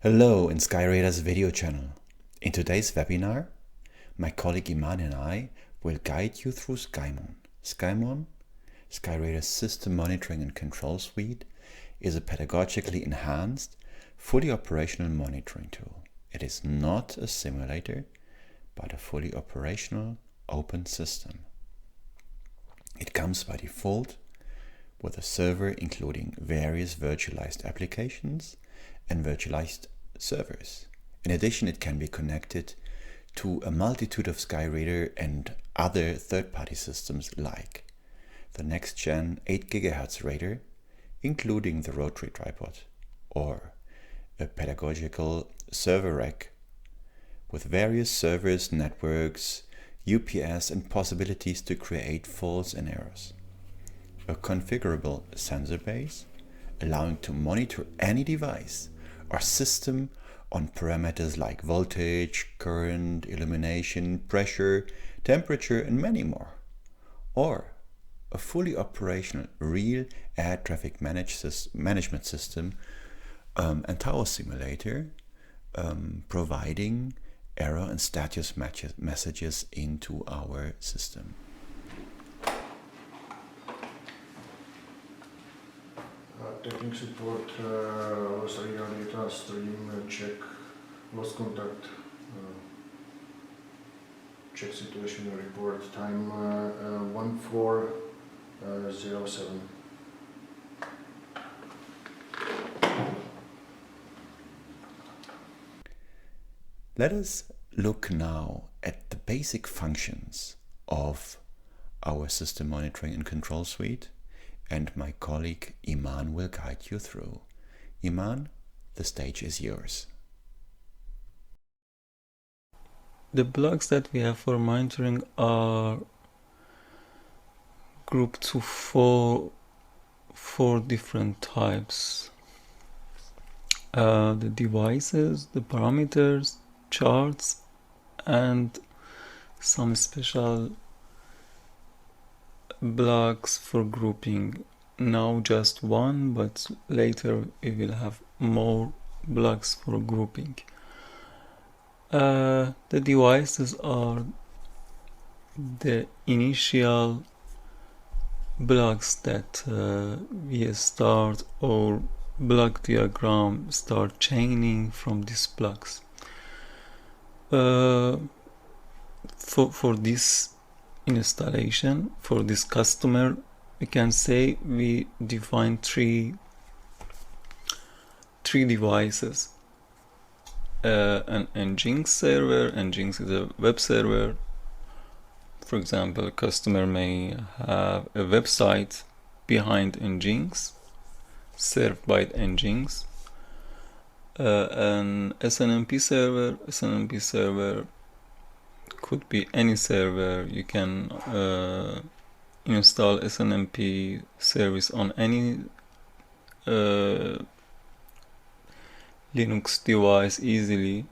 Hello in SkyRadar's video channel. In today's webinar, my colleague Iman and I will guide you through SkyMon. SkyMon, SkyRadar's System Monitoring and Control Suite, is a pedagogically enhanced, fully operational monitoring tool. It is not a simulator, but a fully operational open system. It comes by default with a server including various virtualized applications and virtualized servers. In addition, it can be connected to a multitude of SkyRadar and other third-party systems like the next-gen 8 GHz radar, including the rotary tripod, or a pedagogical server rack with various servers, networks, UPS, and possibilities to create faults and errors. A configurable sensor base, allowing to monitor any device or system on parameters like voltage, current, illumination, pressure, temperature, and many more. Or a fully operational real air traffic management system and tower simulator, providing error and status messages into our system. Technical support was radar data stream check, lost contact, check situation report, time 1407. Let us look now at the basic functions of our System Monitoring and Control Suite, and my colleague Iman will guide you through. Iman, the stage is yours. The blocks that we have for monitoring are grouped to four different types. The devices, the parameters, charts, and some special blocks for grouping. Now just one, but later we will have more blocks for grouping. The devices are the initial blocks that we start, or block diagram start chaining from these blocks. For this installation, for this customer, we can say we define three devices. An Nginx server. Nginx is a web server. For example, a customer may have a website behind Nginx, served by Nginx. An SNMP server. SNMP server could be any server. You can install SNMP service on any Linux device easily.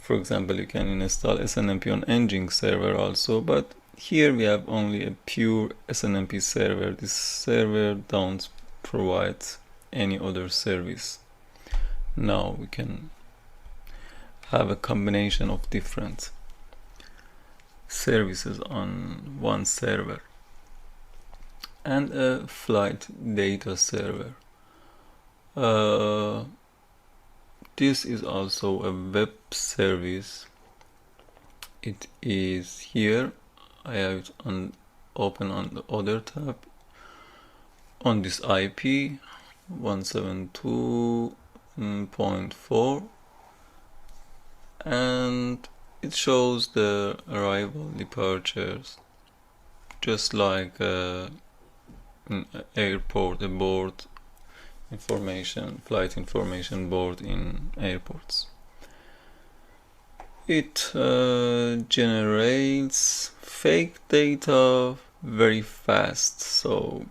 For example, you can install SNMP on Nginx server also, but here we have only a pure SNMP server. This server don't provide any other service. Now we can have a combination of different services on one server, and a flight data server. This is also a web service. It is here. I have it open on the other tab on this IP 172.4, and it shows the arrival, departures, just like an airport, a board information, flight information board in airports. It generates fake data very fast, so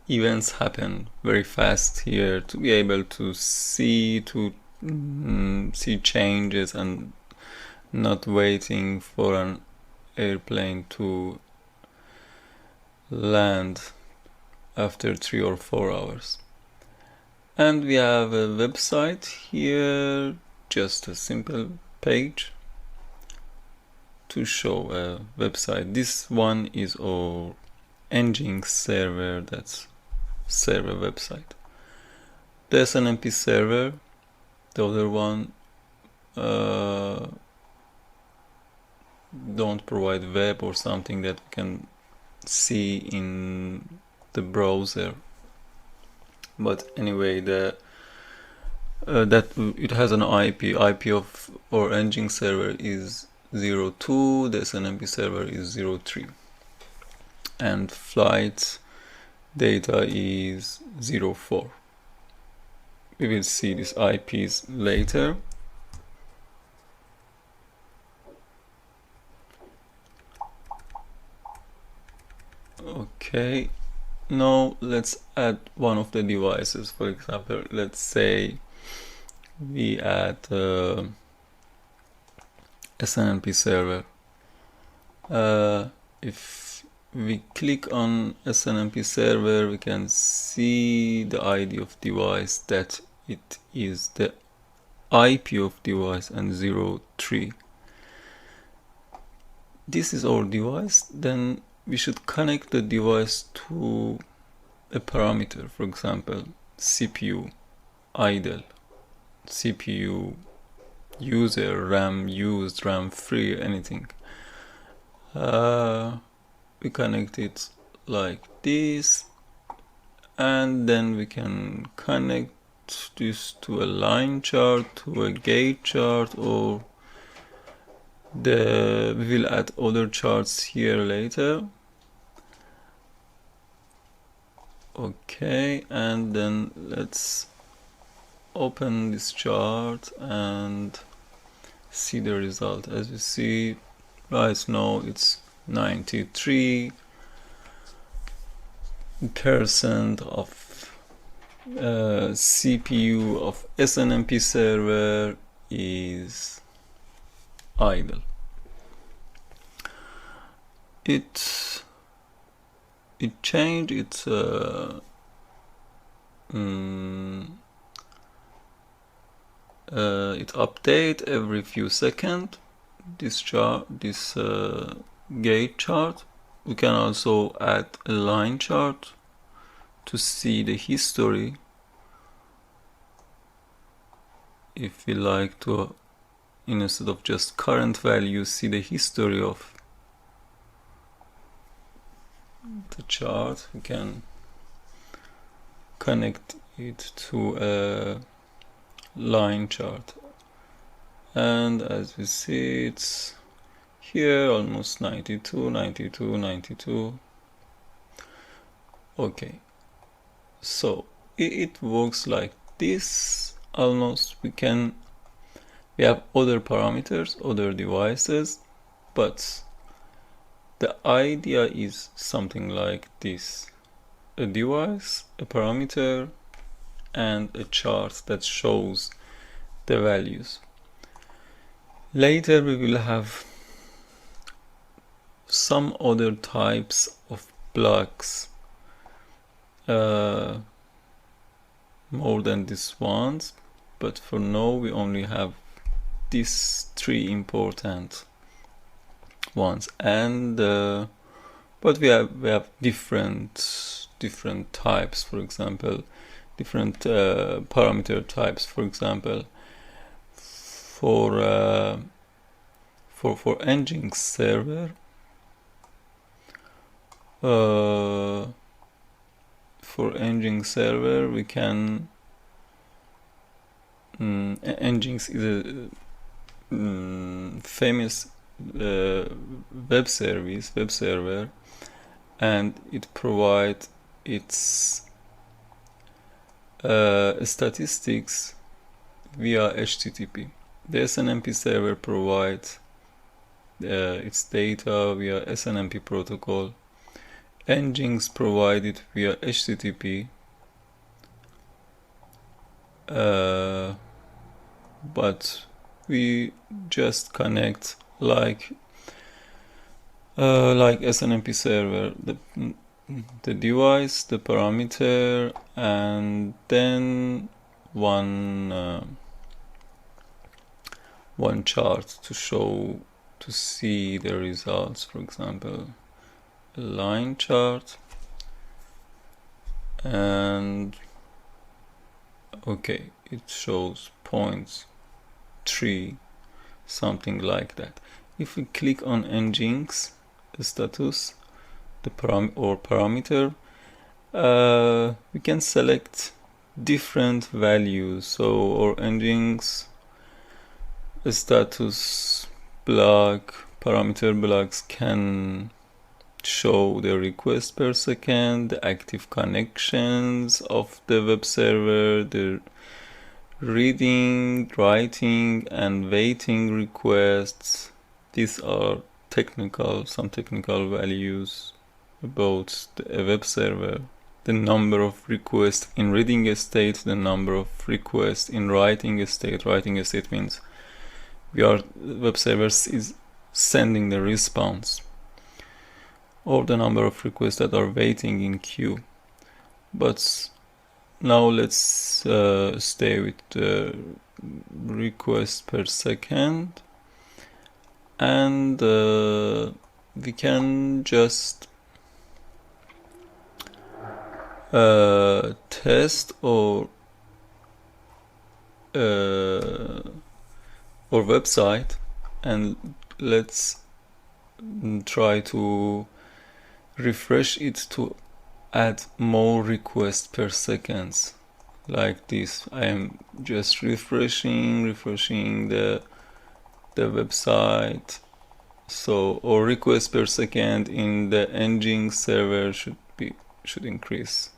events happen very fast here to be able to see changes and not waiting for an airplane to land after 3 or 4 hours. And we have a website here, just a simple page to show a website. This one is our Nginx server, that's server website. The SNMP server, the other one, don't provide web or something that we can see in the browser. But anyway, that it has an IP of our Nginx server is 02, the SNMP server is 03, and flight data is 04. We will see these IPs later. Okay, now let's add one of the devices. For example, let's say we add SNMP server. If we click on SNMP server, we can see the ID of device, that it is the IP of device and 03. This is our device. Then we should connect the device to a parameter, for example, CPU idle, CPU user, RAM used, RAM free, anything. We connect it like this, and then we can connect this to a line chart, to a gate chart, or we will add other charts here later. Okay, and then let's open this chart and see the result. As you see right now, it's 93% of CPU of SNMP server is idle. It changed its it update every few seconds. This chart, this gate chart. We can also add a line chart to see the history. If we like to, instead of just current value, see the history of the chart, we can connect it to a line chart, and as we see, it's here almost 92, 92, 92. Okay, so it works like this almost. We have other parameters, other devices, but the idea is something like this: a device, a parameter, and a chart that shows the values. Later we will have some other types of blocks, more than these ones, but for now we only have these three important ones. And but we have different types, for example, different parameter types. For example, for Nginx server, we can Nginx is a famous web server, and it provides its statistics via HTTP. The SNMP server provides its data via SNMP protocol. Nginx provided via HTTP, but we just connect like SNMP server. the device, the parameter, and then one chart to see the results. For example, a line chart, and okay, it shows 0.3, something like that. If we click on Nginx status, the parameter, we can select different values. So our Nginx status block, parameter blocks can show the request per second, the active connections of the web server, the reading, writing, and waiting requests. These are some technical values about the web server. The number of requests in reading state, the number of requests in writing state. Writing state means web servers is sending the response, or the number of requests that are waiting in queue. But now let's stay with the requests per second, and we can just test our website, and let's try to refresh it to add more requests per second, like this. I am just refreshing the website. So our requests per second in the Nginx server should increase.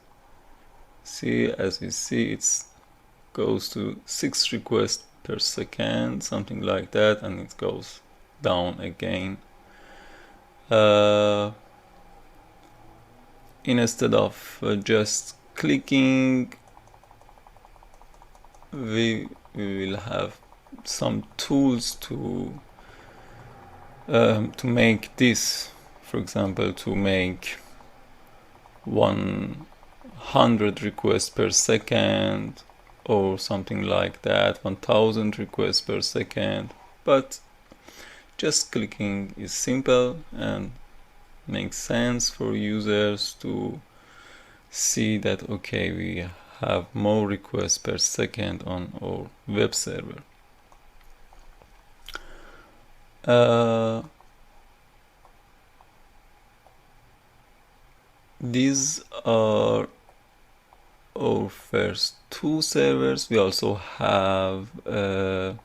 See, as we see, it goes to 6 requests per second, something like that, and it goes down again. Instead of just clicking, we will have some tools to make this. For example, to make 100 requests per second, or something like that, 1000 requests per second. But just clicking is simple and makes sense for users to see that, okay, we have more requests per second on our web server. These are our first 2 servers. We also have a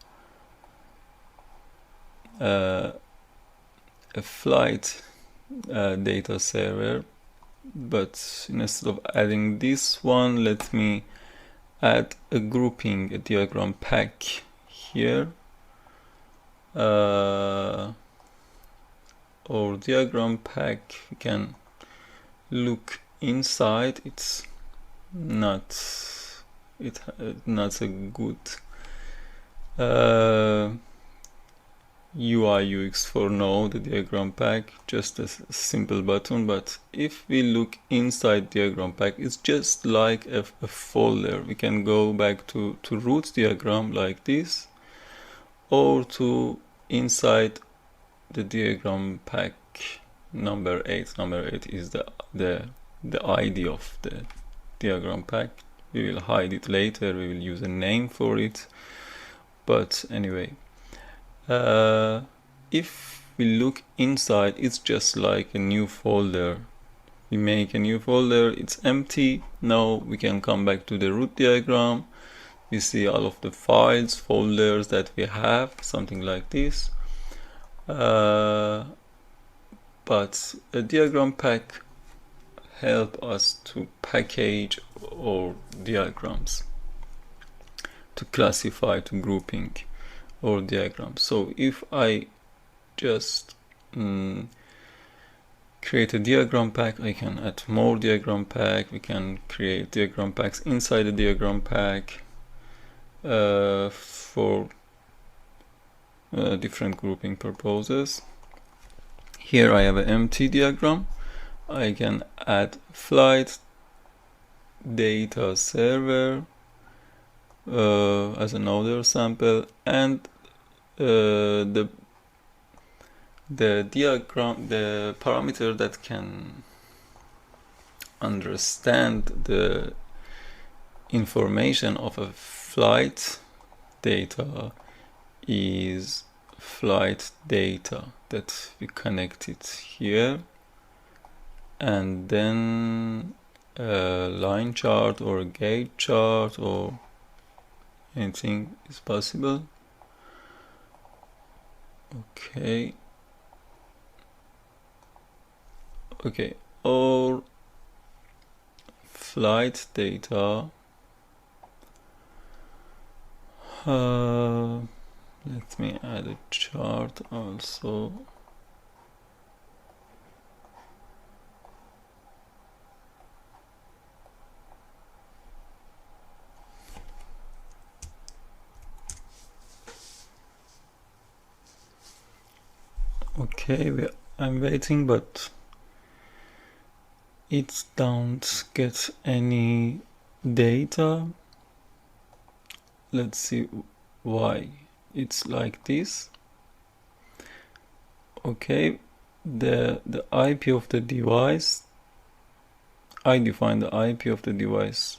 flight data server, but instead of adding this one, let me add a grouping, a diagram pack here. Our diagram pack, we can look inside. It's not a good UI UX for now, the diagram pack, just a simple button. But if we look inside diagram pack, it's just like a folder. We can go back to root diagram like this, or to inside the diagram pack number 8. Number 8 is the ID of the diagram pack. We will hide it later, we will use a name for it. But anyway, if we look inside, it's just like a new folder. We make a new folder, it's empty. Now we can come back to the root diagram. We see all of the files, folders that we have, something like this. But a diagram pack help us to package our diagrams, to classify, to grouping our diagrams. So if I just create a diagram pack, I can add more diagram pack. We can create diagram packs inside the diagram pack for different grouping purposes. Here I have an empty diagram. I can add flight data server as another sample, and the diagram, the parameter that can understand the information of a flight data is flight data, that we connect it here, and then a line chart or a gauge chart or anything is possible. Okay, all flight data, let me add a chart also. Okay, I'm waiting, but it don't get any data. Let's see why it's like this. Okay, the IP of the device, I define the IP of the device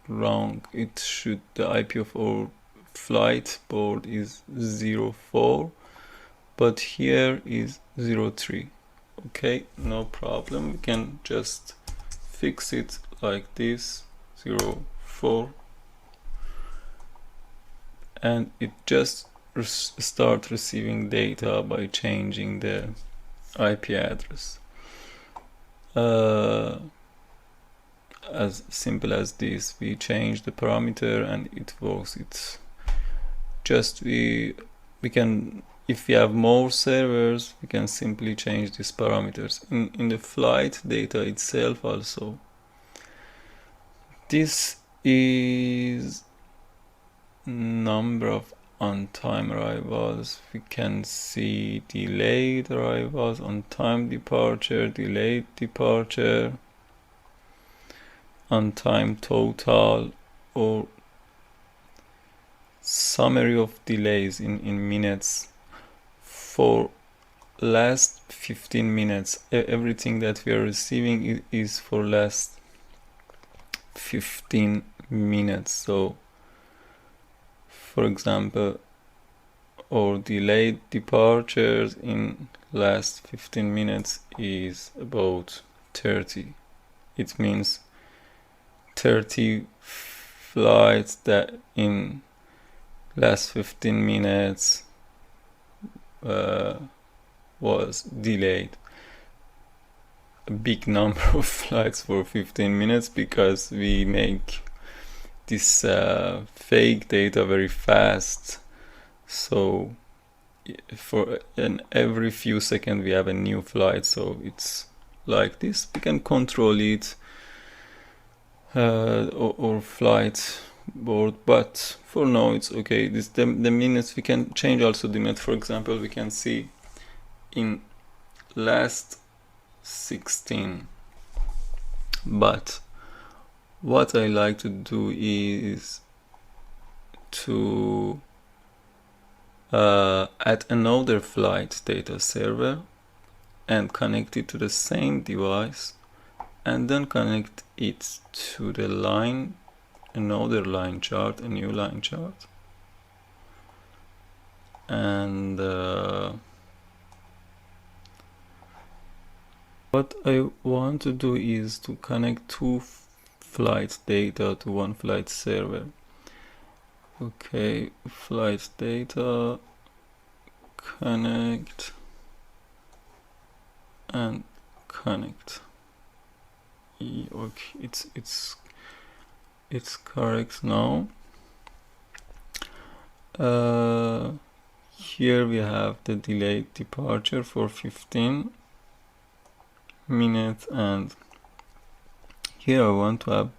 wrong. It should, the IP of our flight board is 04, but here is 03. Okay, no problem, we can just fix it like this, 04, and it just start receiving data by changing the IP address. As simple as this, we change the parameter and it works. It's just we can, if we have more servers, we can simply change these parameters in the flight data itself also. This is number of on-time arrivals. We can see delayed arrivals, on-time departure, delayed departure, on-time total, or summary of delays in minutes for last 15 minutes. Everything that we are receiving is for last 15 minutes. So for example, our delayed departures in last 15 minutes is about 30. It means 30 flights that in last 15 minutes was delayed. A big number of flights for 15 minutes because we make this fake data very fast. So for every few seconds we have a new flight, so it's like this. We can control it or flight board, but for now it's okay. This the minutes, we can change also the minute. For example, we can see in last 16, but what I like to do is to add another flight data server and connect it to the same device, and then connect it to the line, another line chart, a new line chart, and what I want to do is to connect two flight data to one flight server. Okay, flight data, connect, and connect. Okay, it's correct now. Here we have the delayed departure for 15 minutes, and here I want to have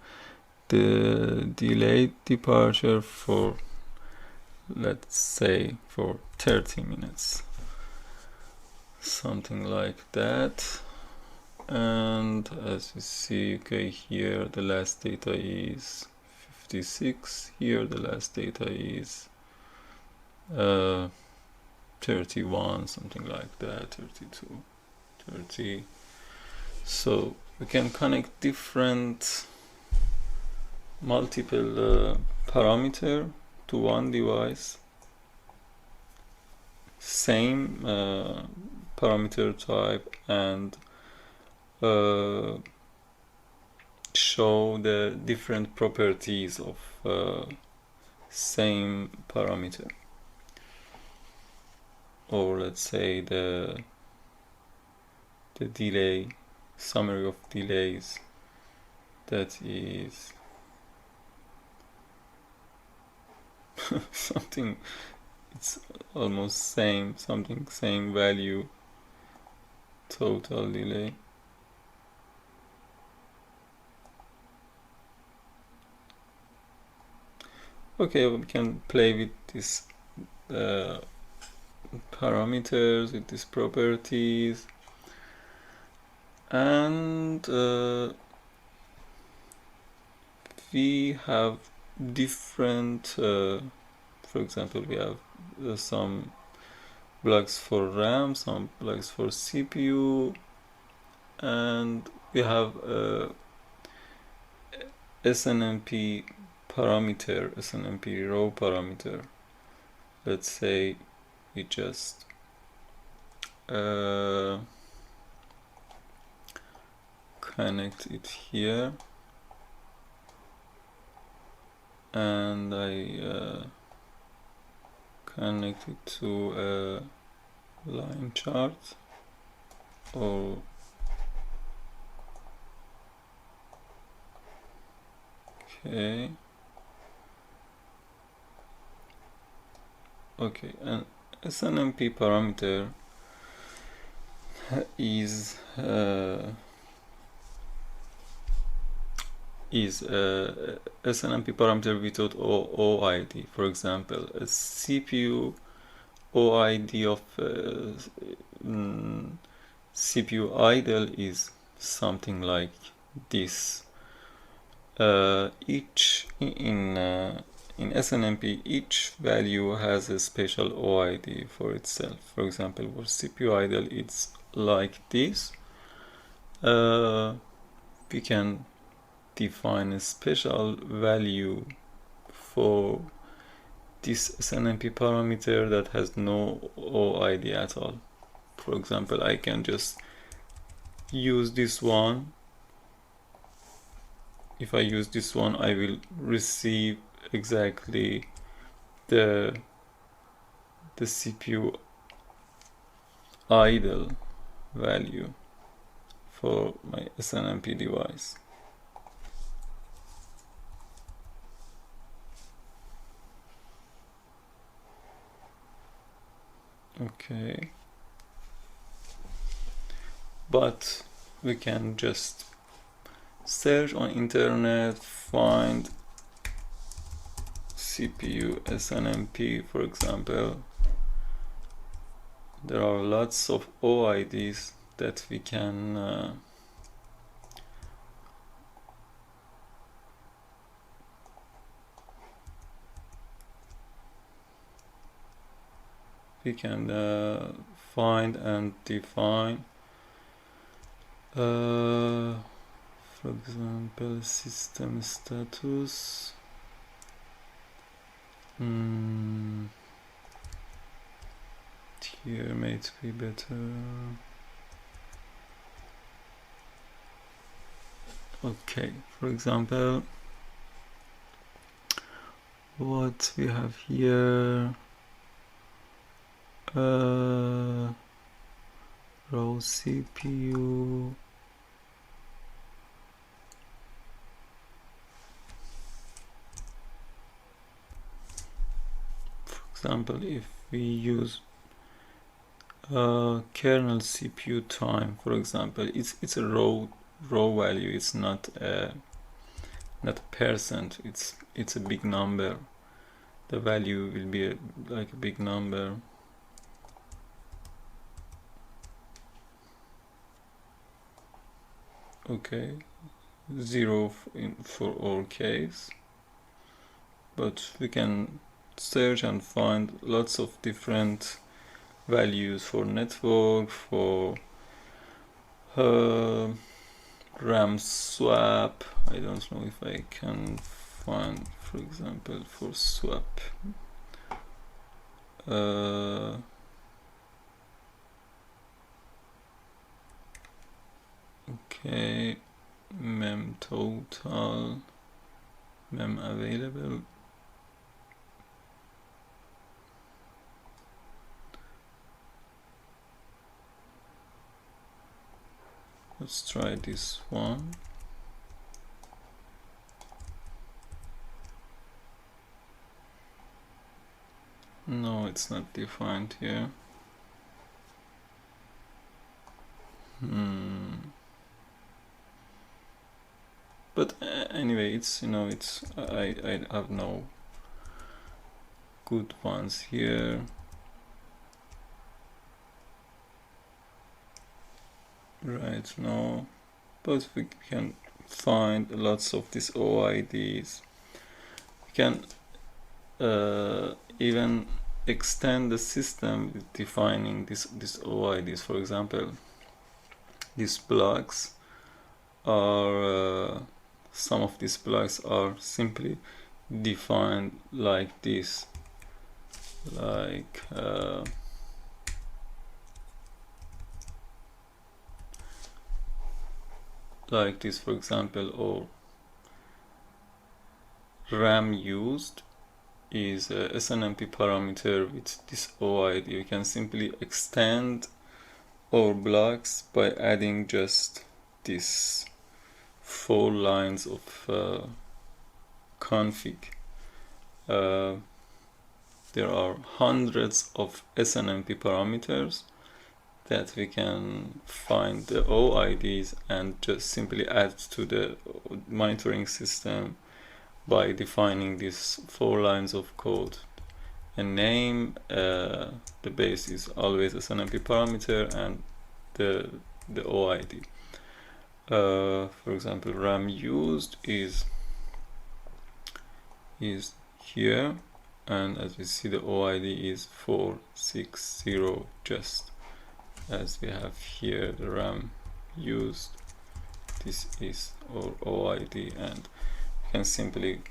the delayed departure for, let's say, for 30 minutes, something like that. And as you see, okay, here the last data is 56, here the last data is 31, something like that, 32, 30. So we can connect different multiple parameter to one device, same parameter type, and show the different properties of same parameter, or let's say the delay, summary of delays, that is something, it's almost same, something same value, total delay. Okay, we can play with this parameters, with these properties, and we have different, for example, we have some blocks for RAM, some blocks for CPU, and we have SNMP parameter, SNMP row parameter. Let's say we just connect it here, and I connect it to a line chart, or okay, and SNMP parameter is SNMP parameter without OID. For example, a CPU OID of CPU idle is something like this. Each in SNMP, each value has a special OID for itself. For example, for CPU idle, it's like this. We can define a special value for this SNMP parameter that has no OID at all. For example, I can just use this one. If I use this one, I will receive exactly the CPU idle value for my SNMP device. Okay, but we can just search on internet, find CPU SNMP, for example. There are lots of OIDs that we can find and define. For example, system status. Here might be better. Okay, for example, what we have here, row CPU, for example, if we use kernel CPU time, for example, it's a row value. It's not a percent. It's a big number. The value will be like a big number. okay, 0 for all case, but we can search and find lots of different values for network, for RAM swap. I don't know if I can find, for example, for swap. Okay, mem total, mem available. Let's try this one. No, it's not defined here. But anyway, it's, it's I have no good ones here. Right now, but we can find lots of these OIDs. We can even extend the system with defining these OIDs. For example, these blocks are some of these blocks are simply defined like this, like this, for example, or RAM used is a SNMP parameter with this OID. We can simply extend our blocks by adding just these 4 lines of config. There are hundreds of SNMP parameters that we can find the OIDs and just simply add to the monitoring system by defining these 4 lines of code. A name, the base is always SNMP parameter, and the OID. For example, RAM used is here, and as we see, the OID is 460, just as we have here the RAM used. This is our OID, and we can simply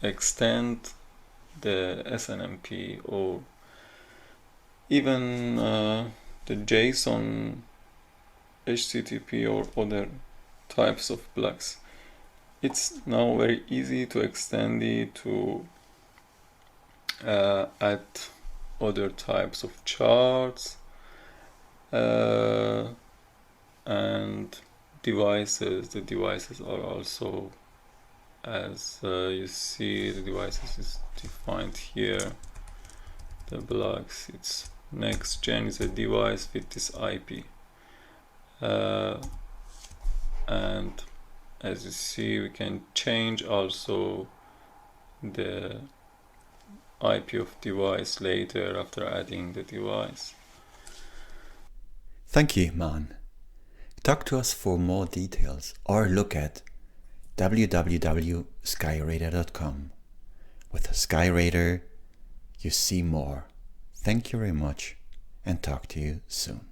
extend the SNMP or even the JSON, HTTP or other types of blocks. It's now very easy to extend it to add other types of charts and devices. The devices are also, as you see, the devices is defined here. The blocks, it's next gen is a device with this IP, and as you see, we can change also the IP of device later after adding the device. Thank you, Man. Talk to us for more details or look at www.skyradar.com. With SkyRadar, you see more. Thank you very much and talk to you soon.